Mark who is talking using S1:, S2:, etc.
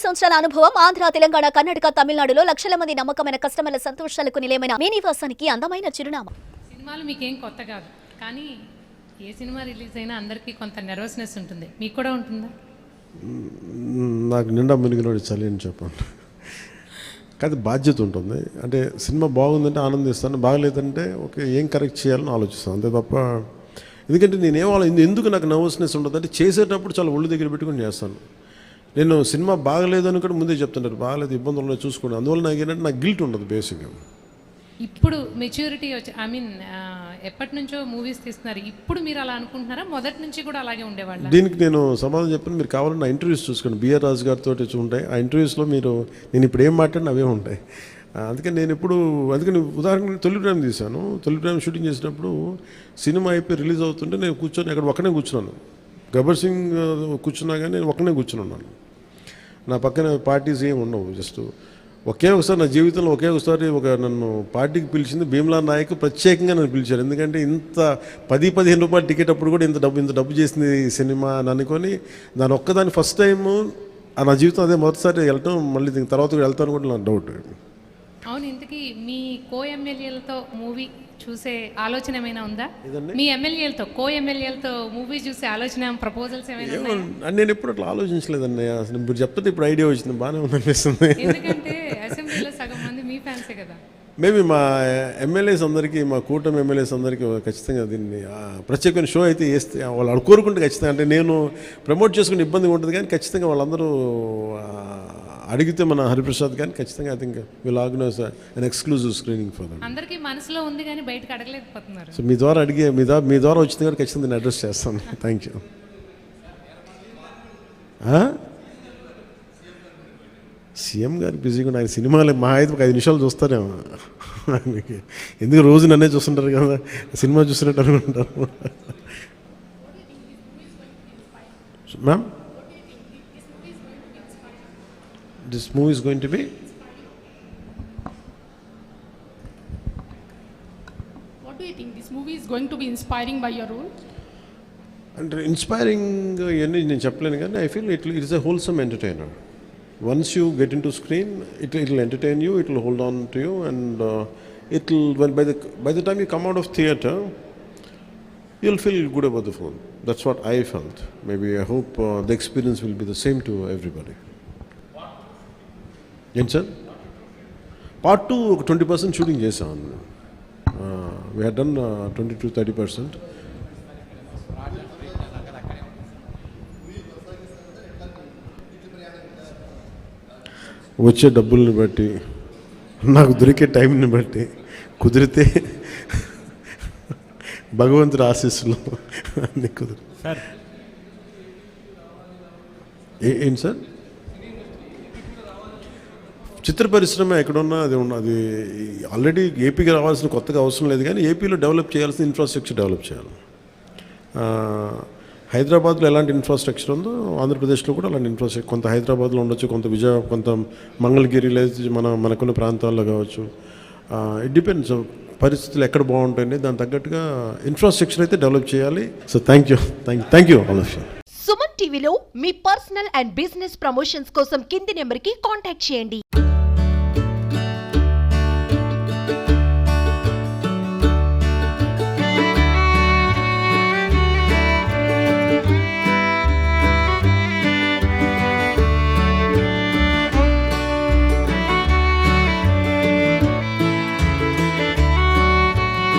S1: సంవత్సరాల అనుభవం ఆంధ్ర, తెలంగాణ, కర్ణాటక, తమిళనాడులో లక్షల మంది నమ్మకమైన కస్టమర్ల సంతోషాలకు నిలయమైన మీ నివాసానికి అందమైన చిరునామా.
S2: సినిమాలు మీకేం కొత్త కాదు, కానీ ఏ సినిమా రిలీజ్ అయినా అందరికీ కొంత నెర్వస్నెస్ ఉంటుంది. మీకు కూడా ఉంటుందా?
S3: నాకు నిండా మునిగినోడు చలి అని చెప్పండి. కానీ బాధ్యత ఉంటుంది. అంటే సినిమా బాగుందంటే ఆనందిస్తాను, బాగలేదంటే ఓకే ఏం కరెక్ట్ చేయాలని ఆలోచిస్తాను, అంతే తప్ప. ఎందుకంటే ఎందుకు నాకు నర్వస్నెస్ ఉండదు అంటే చేసేటప్పుడు చాలా ఒళ్ళు దగ్గర పెట్టుకుని చేస్తాను. నేను సినిమా బాగలేదు అని కూడా ముందే చెప్తుంటారు, బాగలేదు ఇబ్బందులు ఉన్నాయి చూసుకోండి. అందువల్ల నాకు ఏంటంటే నాకు గిల్ట్ ఉండదు బేసిక్గా.
S2: ఇప్పుడు మెచ్యూరిటీ వచ్చి ఎప్పటి నుంచో మూవీస్ తీస్తున్నారు, ఇప్పుడు మీరు అలా అనుకుంటున్నారా? మొదటి నుంచి కూడా అలాగే ఉండేవాళ్ళు?
S3: దీనికి నేను సమాధానం చెప్పాను. మీరు కావాలంటే నా ఇంటర్వ్యూస్ చూసుకోండి, బిఆర్ రాజు గారితో ఉంటాయి. ఆ ఇంటర్వ్యూస్లో నేను ఇప్పుడు ఏం మాట్లాడినా అవే ఉంటాయి. అందుకని అందుకని ఉదాహరణకి తొలి ప్రేమ తీశాను. తొలి ప్రేమ షూటింగ్ చేసినప్పుడు సినిమా అయిపోయి రిలీజ్ అవుతుంటే నేను కూర్చొని అక్కడ ఒక్కనే కూర్చున్నాను. గబ్బర్ సింగ్ కూర్చున్నా కానీ నేను ఒక్కనే కూర్చుని ఉన్నాను. నా పక్కన పార్టీస్ ఏమి ఉండవు. జస్ట్ ఒకసారి నా జీవితంలో నన్ను పార్టీకి పిలిచింది భీమ్లా నాయక్. ప్రత్యేకంగా నన్ను పిలిచారు, ఎందుకంటే ఇంత 10-15 రూపాయలు టికెట్ అప్పుడు కూడా ఇంత డబ్బు చేసింది సినిమా అని అనుకొని దాని ఒక్కదాని ఫస్ట్ టైము నా జీవితం అదే మొదటిసారి వెళ్ళటం. మళ్ళీ దీని తర్వాత కూడా వెళ్తాను కూడా నాకు డౌట్.
S2: అవును, ఇంతకీ మీ కో-ఎమ్మెల్యేలతో మూవీ చూసే ఆలోచన ఏమైనా ఉందా? మీ ఎమ్మెల్యేలతో కో-ఎమ్మెల్యేలతో మూవీ చూసే ఆలోచన, ప్రపోజల్స్ ఏమైనా?
S3: నేను ఎప్పుడు అట్లా ఆలోచించలేదన్నయ్య. అసలు మీరు చెప్తే ఇప్పుడు ఐడియా వచ్చింది, బాగానే ఉందనిపిస్తుంది.
S2: ఎందుకంటే అసెంబ్లీలో సగం మంది మీ ఫ్యాన్సే కదా.
S3: మేబీ మా ఎమ్మెల్యేస్ అందరికీ, మా కూటమి ఎమ్మెల్యేస్ అందరికీ ఖచ్చితంగా దీన్ని ప్రత్యేకమైన షో అయితే వేస్తే వాళ్ళు కోరుకుంటే ఖచ్చితంగా, అంటే నేను ప్రమోట్ చేసుకునే ఇబ్బందిగా ఉంటుంది, కానీ ఖచ్చితంగా వాళ్ళందరూ అడిగితే మన హరిప్రసాద్ కానీ ఖచ్చితంగా I think will organise an exclusive screening for them.
S2: అందరికీ మనసులో ఉంది కానీ బయటకు అడగలేకపోతున్నారు.
S3: సో మీ ద్వారా వచ్చింది కూడా ఖచ్చితంగా నేను అడ్రస్ చేస్తాను. Thank you. సీఎం గారు బిజీగా ఆయన సినిమాలు మా అయితే ఒక 5 నిమిషాలు చూస్తారేమో. ఎందుకు రోజు నన్నే చూస్తుంటారు కదా, సినిమా చూస్తున్నట్టు అనుకుంటారు. Ma'am, this movie is going to be?
S4: What do you think? This movie is going to be inspiring by your role?
S3: And inspiring ఇవన్నీ నేను చెప్పలేను, కానీ I feel it is a wholesome entertainer. Once you get into screen, it will entertain you, it will hold on to you, and it will by the time you come out of theatre, you'll feel good about the film. That's what I felt. Maybe I hope the experience will be the same to everybody. ఏంటి sir? Part 2 ఒక 20% shooting చేసాను. We had done 20-30%. వచ్చే డబ్బుల్ని బట్టి, నాకు దొరికే టైంని బట్టి, కుదిరితే భగవంతుడి ఆశీస్సులు అన్నీ కుదిరి. ఏంటి సార్? చిత్ర పరిశ్రమ ఎక్కడున్నా అది ఆల్రెడీ ఏపీకి రావాల్సిన కొత్తగా అవసరం లేదు, కానీ ఏపీలో డెవలప్ చేయాల్సిన ఇన్ఫ్రాస్ట్రక్చర్ డెవలప్ చేయాలి. హైదరాబాద్లో ఎలాంటి ఇన్ఫ్రాస్ట్రక్చర్ ఉందో ఆంధ్రప్రదేశ్లో కూడా అలాంటి ఇన్ఫ్రాస్ట్రక్చర్ కొంత హైదరాబాద్లో ఉండొచ్చు, కొంత కొంత మంగళగిరి లేదా మనకున్న ప్రాంతాల్లో కావచ్చు. ఇట్ డిపెండ్స్ పరిస్థితులు ఎక్కడ బాగుంటాయండి, దాని తగ్గట్టుగా ఇన్ఫ్రాస్ట్రక్చర్ అయితే డెవలప్ చేయాలి. So thank you all of you.
S5: Suman టీవీలో మీ పర్సనల్ అండ్ బిజినెస్ ప్రమోషన్స్ కోసం కింది నెంబర్కి కాంటాక్ట్ చేయండి.